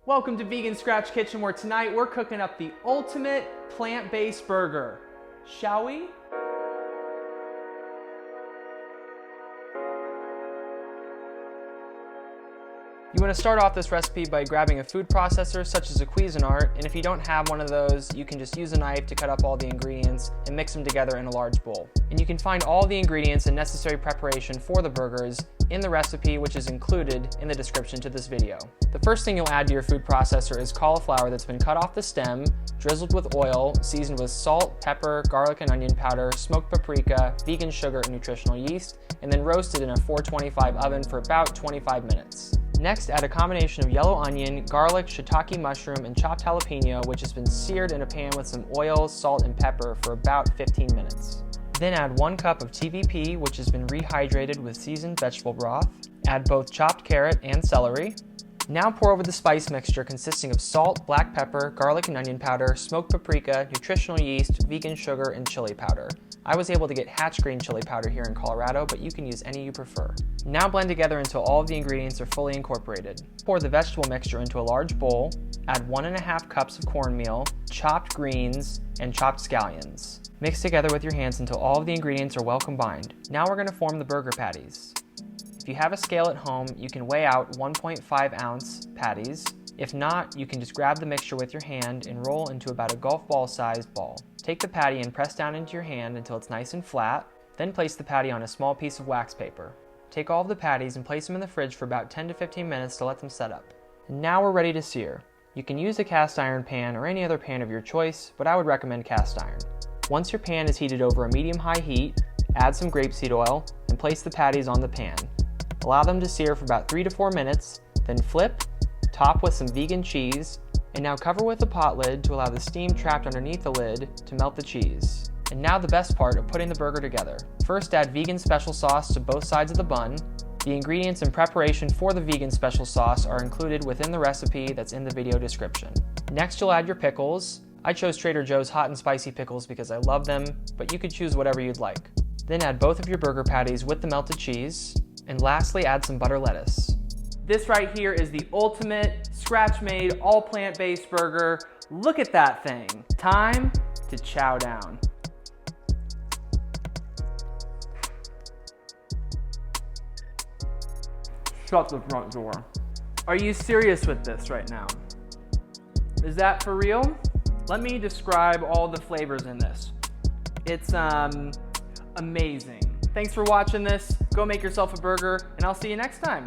Welcome to Vegan Scratch Kitchen, where tonight we're cooking up the ultimate plant-based burger. Shall we? You want to start off this recipe by grabbing a food processor such as a Cuisinart, and if you don't have one of those, you can just use a knife to cut up all the ingredients and mix them together in a large bowl. And you can find all the ingredients and necessary preparation for the burgers in the recipe, which is included in the description to this video. The first thing you'll add to your food processor is cauliflower that's been cut off the stem, drizzled with oil, seasoned with salt, pepper, garlic and onion powder, smoked paprika, vegan sugar and nutritional yeast, and then roasted in a 425 oven for about 25 minutes. Next, add a combination of yellow onion, garlic, shiitake mushroom, and chopped jalapeno, which has been seared in a pan with some oil, salt, and pepper for about 15 minutes. Then add 1 cup of TBP, which has been rehydrated with seasoned vegetable broth. Add both chopped carrot and celery. Now pour over the spice mixture consisting of salt, black pepper, garlic and onion powder, smoked paprika, nutritional yeast, vegan sugar, and chili powder. I was able to get Hatch green chili powder here in Colorado, but you can use any you prefer. Now blend together until all of the ingredients are fully incorporated. Pour the vegetable mixture into a large bowl, add 1.5 cups of cornmeal, chopped greens, and chopped scallions. Mix together with your hands until all of the ingredients are well combined. Now we're going to form the burger patties. If you have a scale at home, you can weigh out 1.5 ounce patties. If not, you can just grab the mixture with your hand and roll into about a golf ball sized ball. Take the patty and press down into your hand until it's nice and flat, then place the patty on a small piece of wax paper. Take all of the patties and place them in the fridge for about 10 to 15 minutes to let them set up. And now we're ready to sear. You can use a cast iron pan or any other pan of your choice, but I would recommend cast iron. Once your pan is heated over a medium-high heat, add some grapeseed oil and place the patties on the pan. Allow them to sear for about 3 to 4 minutes, then flip, top with some vegan cheese, and now cover with a pot lid to allow the steam trapped underneath the lid to melt the cheese. And now the best part of putting the burger together. First, add vegan special sauce to both sides of the bun. The ingredients and preparation for the vegan special sauce are included within the recipe that's in the video description. Next, you'll add your pickles. I chose Trader Joe's hot and spicy pickles because I love them, but you could choose whatever you'd like. Then add both of your burger patties with the melted cheese. And lastly, add some butter lettuce. This right here is the ultimate scratch-made, all plant-based burger. Look at that thing. Time to chow down. Shut the front door. Are you serious with this right now? Is that for real? Let me describe all the flavors in this. It's amazing. Thanks for watching this. Go make yourself a burger, and I'll see you next time.